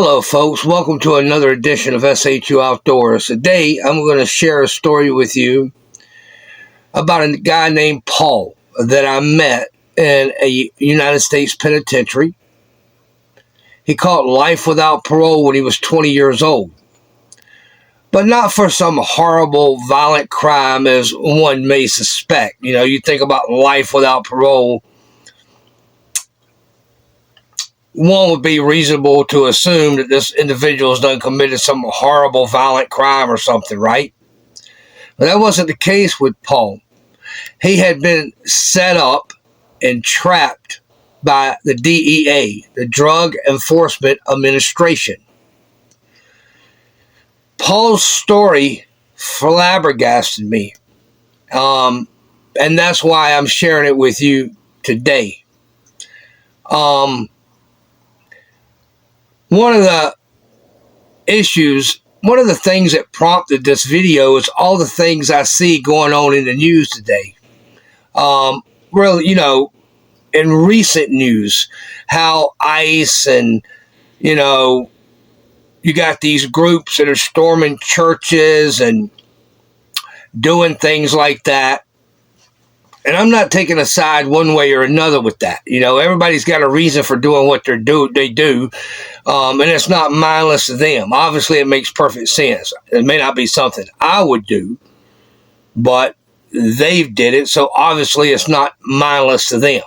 Hello folks, welcome to another edition of SHU Outdoors. Today I'm going to share a story with you about a guy named Paul that I met in a United States penitentiary. He caught life without parole when he was 20 years old. But not for some horrible, violent crime as one may suspect. You know, you think about life without parole, one would be reasonable to assume that this individual has committed some horrible, violent crime or something, right? But that wasn't the case with Paul. He had been set up and trapped by the DEA, the Drug Enforcement Administration. Paul's story flabbergasted me, and that's why I'm sharing it with you today. One of the things that prompted this video is all the things I see going on in the news today. In recent news, how ICE and, you got these groups that are storming churches and doing things like that. And I'm not taking a side one way or another with that. Everybody's got a reason for doing what they do. And it's not mindless to them. Obviously, it makes perfect sense. It may not be something I would do, but they did it. So obviously, it's not mindless to them.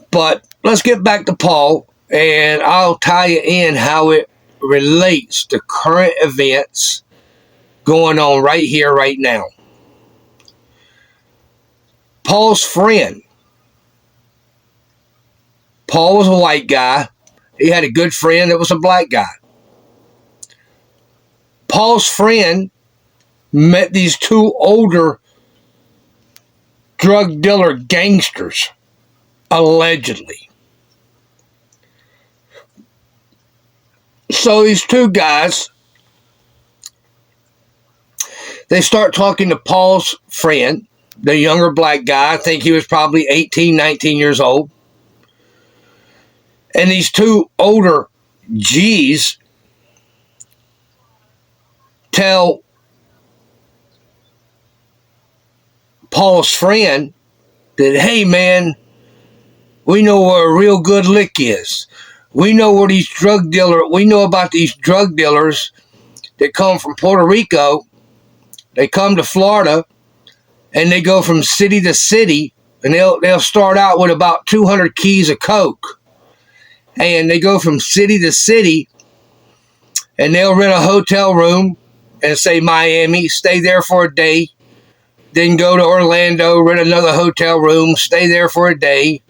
But let's get back to Paul, and I'll tie you in how it relates to current events going on right here, right now. Paul's friend. Paul was a white guy. He had a good friend that was a black guy. Paul's friend met these two older drug dealer gangsters, allegedly. So these two guys, they start talking to Paul's friend, the younger black guy. I think he was probably 18, 19 years old. And these two older G's tell Paul's friend that, hey man, we know where a real good lick is. We know about these drug dealers that come from Puerto Rico. They come to Florida and they go from city to city, and they'll start out with about 200 keys of coke. And they go from city to city, and they'll rent a hotel room and say Miami, stay there for a day, then go to Orlando, rent another hotel room, stay there for a day,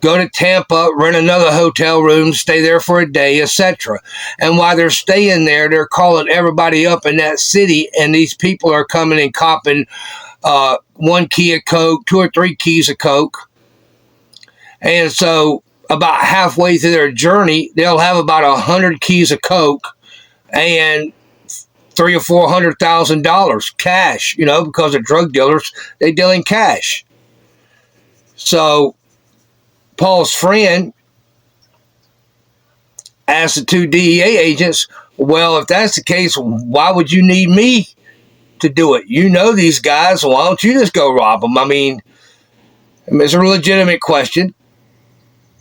go to Tampa, rent another hotel room, stay there for a day, etc. And while they're staying there, they're calling everybody up in that city, and these people are coming and copping 1 key of coke, 2 or 3 keys of coke. And so about halfway through their journey, they'll have about 100 keys of coke and $300,000 or $400,000 cash, because they're drug dealers, they deal in cash. So Paul's friend asked the two DEA agents, well, if that's the case, why would you need me to do it? You know these guys, so why don't you just go rob them? I mean, it's a legitimate question.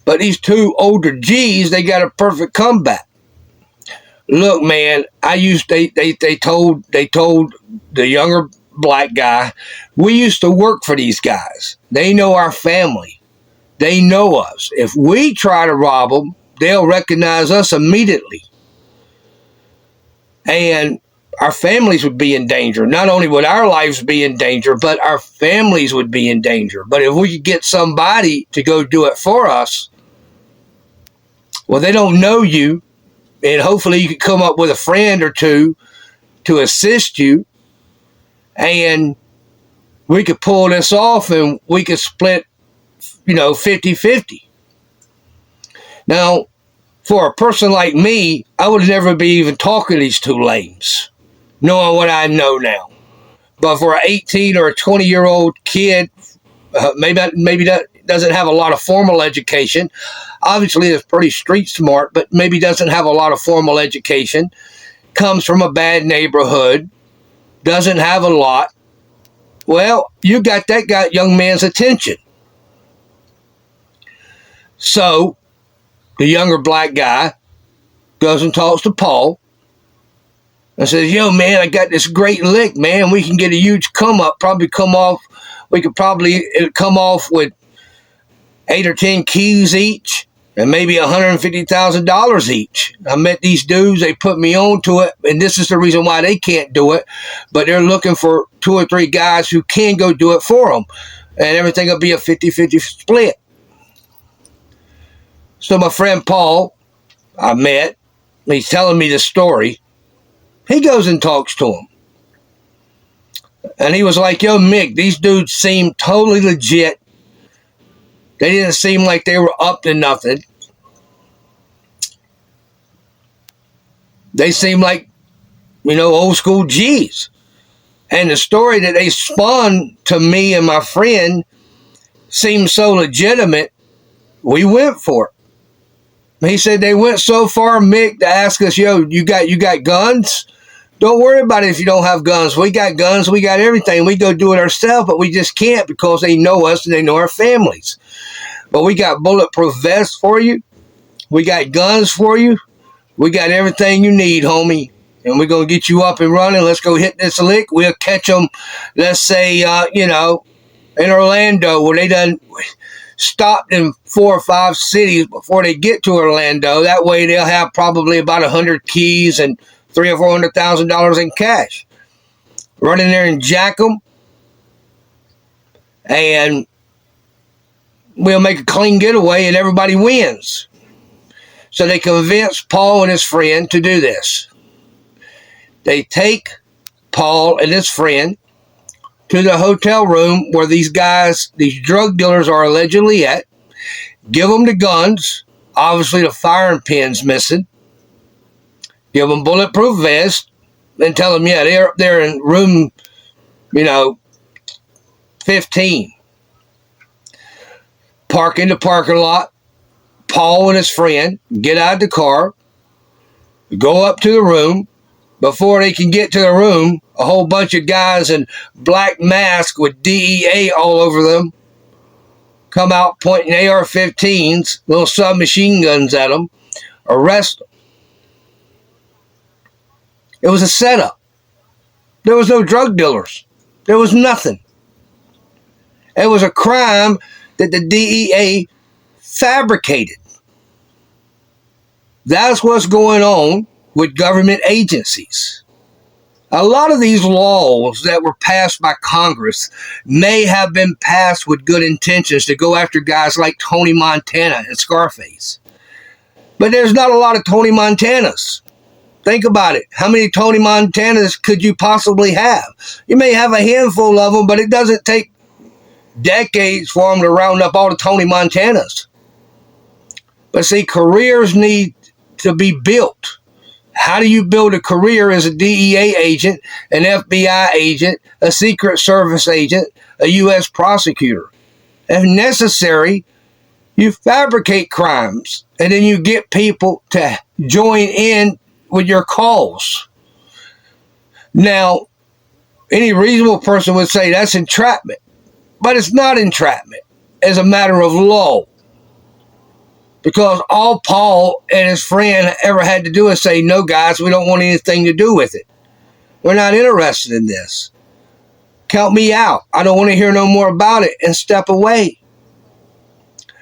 But these two older G's, they got a perfect comeback. Look, man, they told the younger black guy, we used to work for these guys. They know our family. They know us. If we try to rob them, they'll recognize us immediately. And our families would be in danger. Not only would our lives be in danger, but our families would be in danger. But if we could get somebody to go do it for us, well, they don't know you, and hopefully you could come up with a friend or two to assist you, and we could pull this off, and we could split, 50-50. Now, for a person like me, I would never be even talking to these two lames, knowing what I know now. But for an 18 or a 20-year-old kid, maybe doesn't have a lot of formal education. Obviously is pretty street smart, but maybe doesn't have a lot of formal education. Comes from a bad neighborhood. Doesn't have a lot. Well, you got that young man's attention. So, the younger black guy goes and talks to Paul and says, yo, man, I got this great lick, man. We can get a huge come up, we could probably come off with 8 or 10 keys each and maybe $150,000 each. I met these dudes, they put me on to it, and this is the reason why they can't do it, but they're looking for 2 or 3 guys who can go do it for them, and everything will be a 50-50 split. So my friend Paul, I met, he's telling me the story. He goes and talks to him. And he was like, yo, Mick, these dudes seem totally legit. They didn't seem like they were up to nothing. They seemed like, old school G's. And the story that they spun to me and my friend seemed so legitimate, we went for it. He said they went so far, Mick, to ask us, yo, you got guns? Don't worry about it if you don't have guns. We got guns. We got everything. We go do it ourselves, but we just can't because they know us and they know our families. But we got bulletproof vests for you. We got guns for you. We got everything you need, homie. And we're going to get you up and running. Let's go hit this lick. We'll catch them, let's say, in Orlando, where they done stopped in 4 or 5 cities before they get to Orlando. That way they'll have probably about 100 keys and $300,000 or $400,000 in cash. Run in there and jack them, and we'll make a clean getaway, and everybody wins. So they convince Paul and his friend to do this. They take Paul and his friend to the hotel room where these drug dealers are allegedly at, give them the guns, obviously the firing pin's missing, give them bulletproof vests, and tell them, yeah, they're up there in room, 15. Park in the parking lot. Paul and his friend get out of the car, go up to the room. Before they can get to the room, a whole bunch of guys in black masks with DEA all over them come out pointing AR-15s, little submachine guns at them, arrest them. It was a setup. There was no drug dealers. There was nothing. It was a crime that the DEA fabricated. That's what's going on with government agencies. A lot of these laws that were passed by Congress may have been passed with good intentions to go after guys like Tony Montana and Scarface. But there's not a lot of Tony Montanas. Think about it. How many Tony Montanas could you possibly have? You may have a handful of them, but it doesn't take decades for them to round up all the Tony Montanas. But see, careers need to be built. How do you build a career as a DEA agent, an FBI agent, a Secret Service agent, a U.S. prosecutor? If necessary, you fabricate crimes, and then you get people to join in with your cause. Now, any reasonable person would say that's entrapment, but it's not entrapment as a matter of law. Because all Paul and his friend ever had to do is say, no, guys, we don't want anything to do with it. We're not interested in this. Count me out. I don't want to hear no more about it, and step away.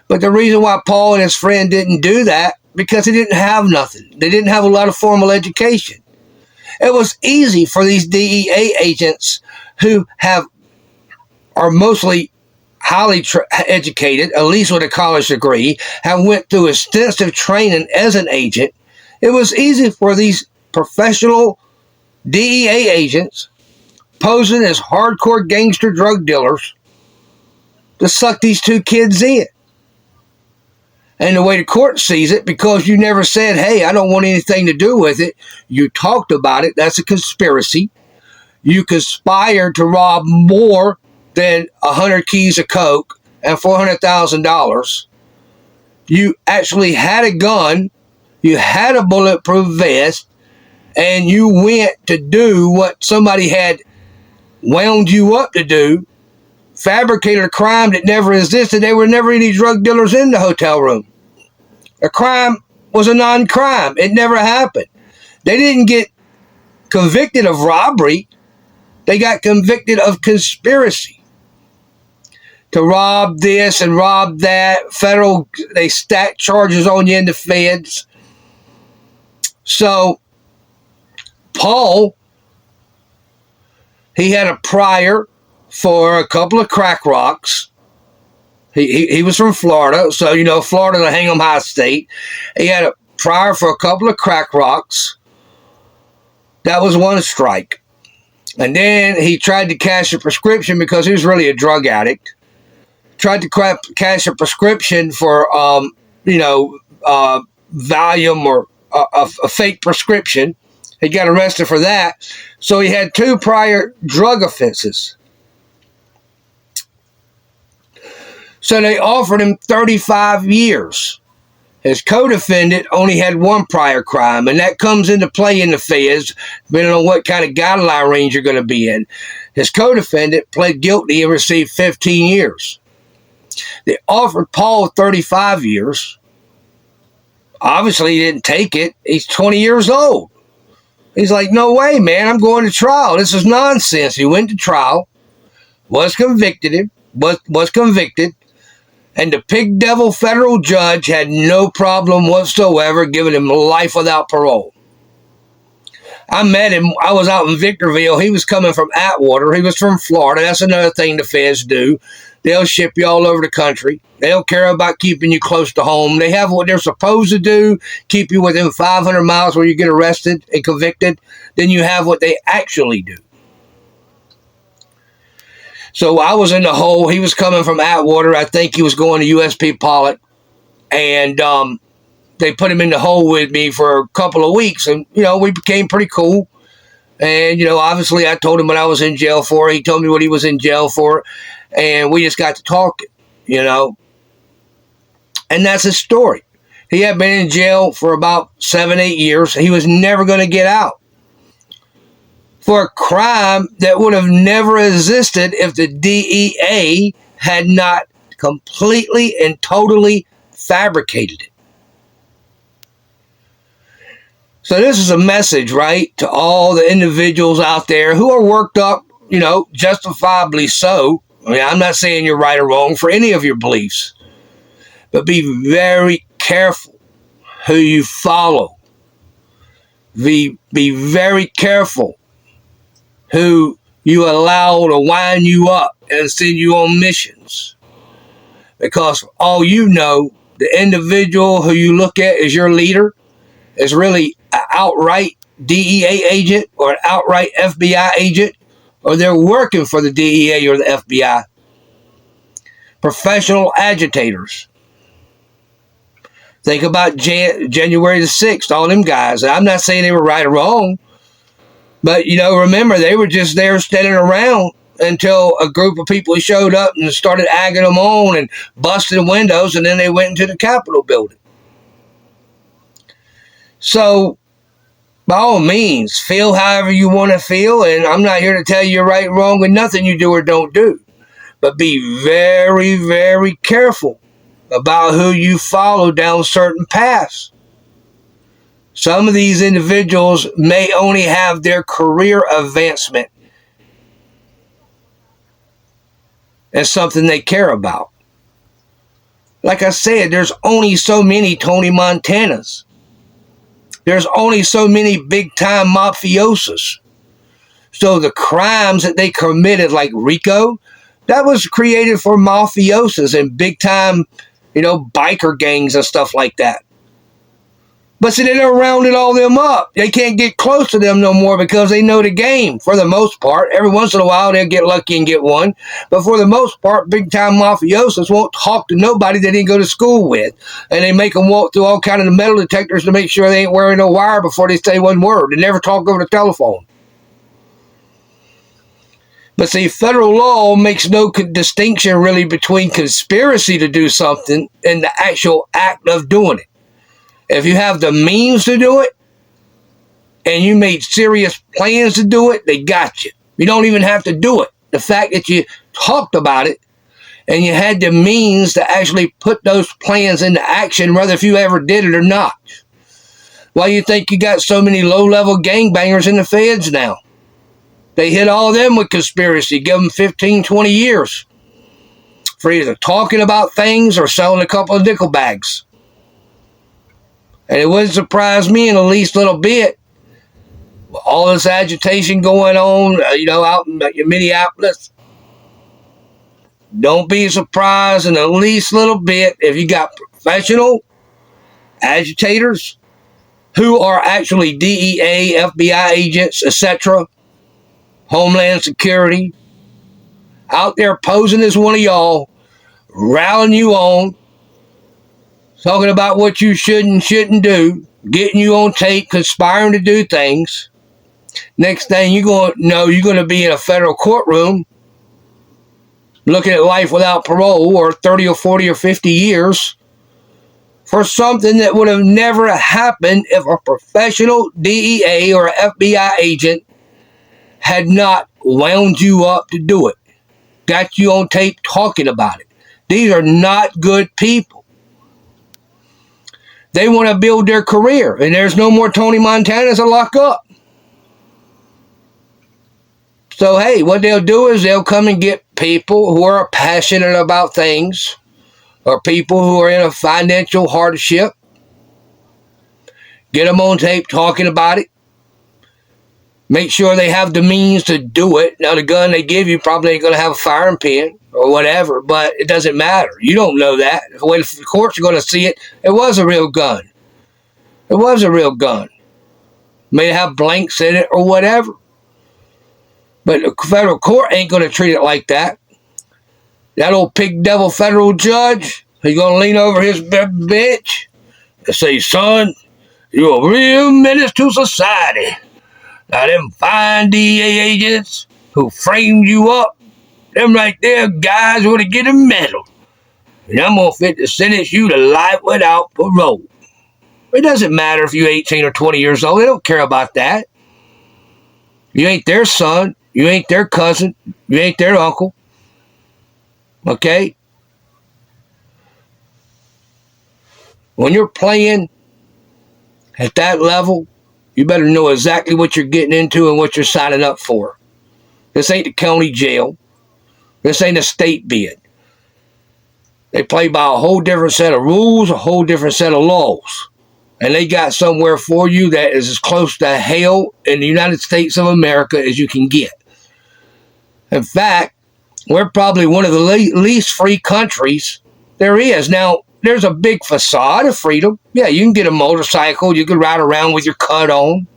But the reason why Paul and his friend didn't do that, because they didn't have nothing. They didn't have a lot of formal education. It was easy for these DEA agents who are mostly highly educated, at least with a college degree, have went through extensive training as an agent. It was easy for these professional DEA agents posing as hardcore gangster drug dealers to suck these 2 kids in. And the way the court sees it, because you never said, hey, I don't want anything to do with it, you talked about it, that's a conspiracy. You conspired to rob more than 100 keys of coke, and $400,000. You actually had a gun, you had a bulletproof vest, and you went to do what somebody had wound you up to do, fabricated a crime that never existed. There were never any drug dealers in the hotel room. A crime was a non-crime. It never happened. They didn't get convicted of robbery. They got convicted of conspiracy to rob this and rob that. Federal, they stack charges on you in the feds. So, Paul, he had a prior for a couple of crack rocks. He was from Florida, so, you know, Florida's a hang 'em high state. He had a prior for a couple of crack rocks. That was one strike. And then he tried to cash a prescription because he was really a drug addict. Tried to cash a prescription for, Valium or a fake prescription. He got arrested for that. So he had 2 prior drug offenses. So they offered him 35 years. His co-defendant only had 1 prior crime, and that comes into play in the feds, depending on what kind of guideline range you're going to be in. His co-defendant pled guilty and received 15 years. They offered Paul 35 years. Obviously, he didn't take it. He's 20 years old. He's like, no way, man, I'm going to trial. This is nonsense. He went to trial, was convicted, and the pig devil federal judge had no problem whatsoever giving him life without parole. I met him. I was out in Victorville. He was coming from Atwater. He was from Florida. That's another thing the feds do. They'll ship you all over the country. They don't care about keeping you close to home. They have what they're supposed to do, keep you within 500 miles where you get arrested and convicted. Then you have what they actually do. So I was in the hole. He was coming from Atwater. I think he was going to USP Pollock. And they put him in the hole with me for a couple of weeks. And, you know, we became pretty cool. And, you know, obviously I told him what I was in jail for. He told me what he was in jail for. And we just got to talking, you know. And that's his story. He had been in jail for about 7-8 years. He was never going to get out for a crime that would have never existed if the DEA had not completely and totally fabricated it. So this is a message, right, to all the individuals out there who are worked up, you know, justifiably so. I mean, I'm not saying you're right or wrong for any of your beliefs, but be very careful who you follow. Be very careful who you allow to wind you up and send you on missions. Because for all you know, the individual who you look at as your leader is really an outright DEA agent or an outright FBI agent, or they're working for the DEA or the FBI. Professional agitators. Think about January the 6th, all them guys. I'm not saying they were right or wrong, but, you know, remember, they were just there standing around until a group of people showed up and started agging them on and busting windows, and then they went into the Capitol building. So, by all means, feel however you want to feel, and I'm not here to tell you you're right or wrong with nothing you do or don't do. But be very, very careful about who you follow down certain paths. Some of these individuals may only have their career advancement as something they care about. Like I said, there's only so many Tony Montanas. There's only so many big-time mafiosos. So the crimes that they committed, like RICO, that was created for mafiosos and big-time, you know, biker gangs and stuff like that. But see, they done rounded all them up. They can't get close to them no more because they know the game for the most part. Every once in a while, they'll get lucky and get one. But for the most part, big-time mafiosos won't talk to nobody they didn't go to school with. And they make them walk through all kinds of metal detectors to make sure they ain't wearing no wire before they say one word. They never talk over the telephone. But see, federal law makes no distinction really between conspiracy to do something and the actual act of doing it. If you have the means to do it and you made serious plans to do it, they got you. You don't even have to do it. The fact that you talked about it and you had the means to actually put those plans into action, whether if you ever did it or not. Why you think you got so many low-level gangbangers in the feds now? They hit all of them with conspiracy, give them 15, 20 years for either talking about things or selling a couple of nickel bags. And it wouldn't surprise me in the least little bit, all this agitation going on, out in Minneapolis. Don't be surprised in the least little bit if you got professional agitators who are actually DEA, FBI agents, etc., Homeland Security, out there posing as one of y'all, rallying you on, talking about what you should and shouldn't do, getting you on tape, conspiring to do things. Next thing you're going to be in a federal courtroom looking at life without parole or 30 or 40 or 50 years for something that would have never happened if a professional DEA or FBI agent had not wound you up to do it, got you on tape talking about it. These are not good people. They want to build their career, and there's no more Tony Montanas to lock up. So, hey, what they'll do is they'll come and get people who are passionate about things or people who are in a financial hardship, get them on tape talking about it, make sure they have the means to do it. Now, the gun they give you probably ain't going to have a firing pin or whatever, but it doesn't matter. You don't know that. When the courts are going to see it, it was a real gun. It was a real gun. May have blanks in it or whatever. But the federal court ain't going to treat it like that. That old pig devil federal judge, he's going to lean over his bench and say, son, you're a real menace to society. Now, them fine DEA agents who framed you up, them right there guys would have get a medal. And I'm going to fit to sentence you to life without parole. It doesn't matter if you're 18 or 20 years old. They don't care about that. You ain't their son. You ain't their cousin. You ain't their uncle. Okay? When you're playing at that level, you better know exactly what you're getting into and what you're signing up for. This ain't the county jail. This ain't a state bid. They play by a whole different set of rules, a whole different set of laws. And they got somewhere for you that is as close to hell in the United States of America as you can get. In fact, we're probably one of the least free countries there is. Now, there's a big facade of freedom. Yeah, you can get a motorcycle. You can ride around with your cut on.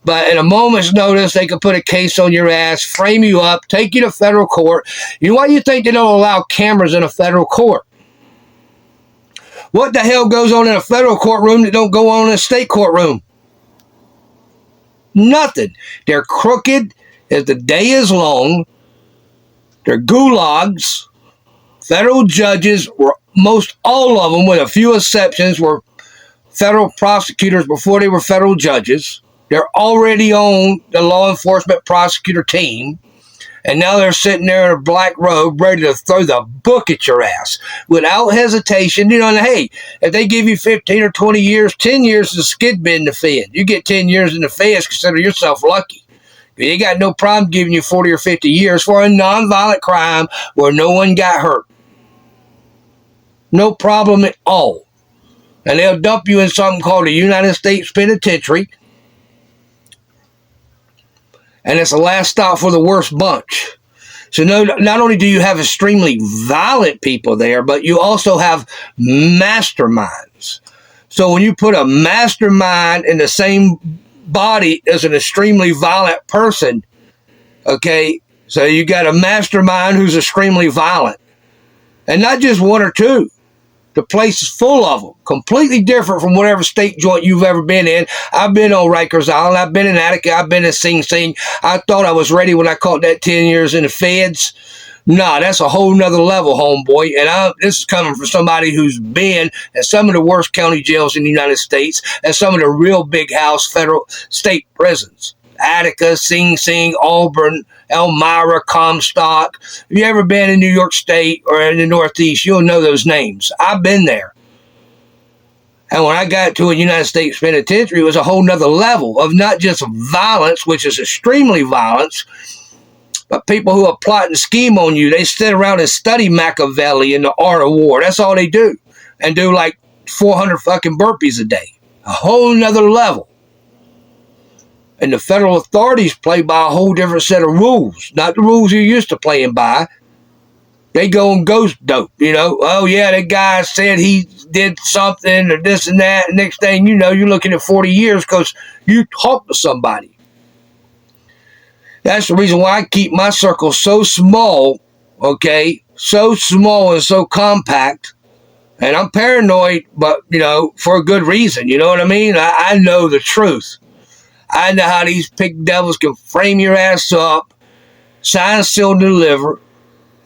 But at a moment's notice, they could put a case on your ass, frame you up, take you to federal court. You know why you think they don't allow cameras in a federal court? What the hell goes on in a federal courtroom that don't go on in a state courtroom? Nothing. They're crooked as the day is long. They're gulags. Federal judges were, most all of them, with a few exceptions, were federal prosecutors before they were federal judges. They're already on the law enforcement prosecutor team. And now they're sitting there in a black robe ready to throw the book at your ass without hesitation. And hey, if they give you 15 or 20 years, 10 years is a skid bid in the Fed. You get 10 years in the Feds, consider yourself lucky. You ain't got no problem giving you 40 or 50 years for a nonviolent crime where no one got hurt. No problem at all. And they'll dump you in something called the United States Penitentiary. And it's the last stop for the worst bunch. So not only do you have extremely violent people there, but you also have masterminds. So when you put a mastermind in the same body as an extremely violent person, okay, so you got a mastermind who's extremely violent. And not just one or two. The place is full of them. Completely different from whatever state joint you've ever been in. I've been on Rikers Island. I've been in Attica. I've been in Sing Sing. I thought I was ready when I caught that 10 years in the feds. Nah, that's a whole nother level, homeboy. And this is coming from somebody who's been in some of the worst county jails in the United States and some of the real big house federal state prisons. Attica, Sing Sing, Auburn, Elmira, Comstock. If you ever been in New York State or in the Northeast, you'll know those names. I've been there. And when I got to a United States penitentiary, it was a whole nother level of not just violence, which is extremely violence, but people who are plotting and scheme on you. They sit around and study Machiavelli and the art of war. That's all they do. And do like 400 fucking burpees a day. A whole nother level. And the federal authorities play by a whole different set of rules. Not the rules you're used to playing by. They go and ghost dope, you know. Oh, yeah, that guy said he did something or this and that. And next thing you know, you're looking at 40 years because you talked to somebody. That's the reason why I keep my circle so small, okay? So small and so compact. And I'm paranoid, but, you know, for a good reason. You know what I mean? I know the truth. I know how these pig devils can frame your ass up, sign, seal, deliver,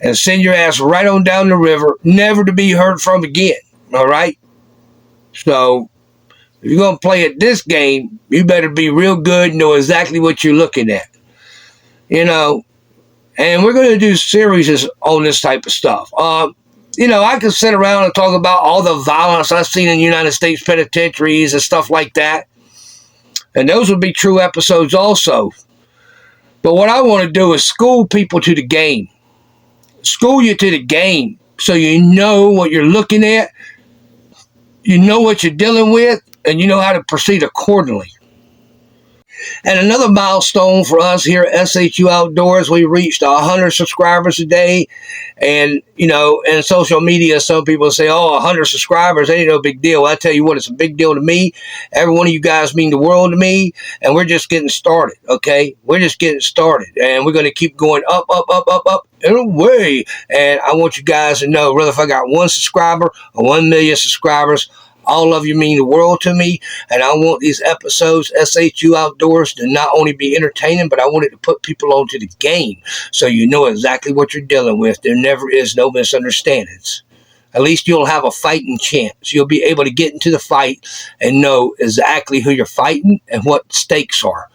and send your ass right on down the river, never to be heard from again. All right? So, if you're going to play at this game, you better be real good and know exactly what you're looking at. You know, and we're going to do series on this type of stuff. You know, I could sit around and talk about all the violence I've seen in United States penitentiaries and stuff like that. And those would be true episodes also. But what I want to do is school people to the game. School you to the game so you know what you're looking at, you know what you're dealing with, and you know how to proceed accordingly. And another milestone for us here at SHU Outdoors, we reached 100 subscribers today. And, you know, in social media, some people say, oh, 100 subscribers, ain't no big deal. I tell you what, it's a big deal to me. Every one of you guys mean the world to me. And we're just getting started, okay? We're just getting started. And we're going to keep going up, and away. And I want you guys to know, whether if I got 1 subscriber or 1 million subscribers, all of you mean the world to me, and I want these episodes, SHU Outdoors, to not only be entertaining, but I want it to put people onto the game so you know exactly what you're dealing with. There never is no misunderstandings. At least you'll have a fighting chance. You'll be able to get into the fight and know exactly who you're fighting and what the stakes are.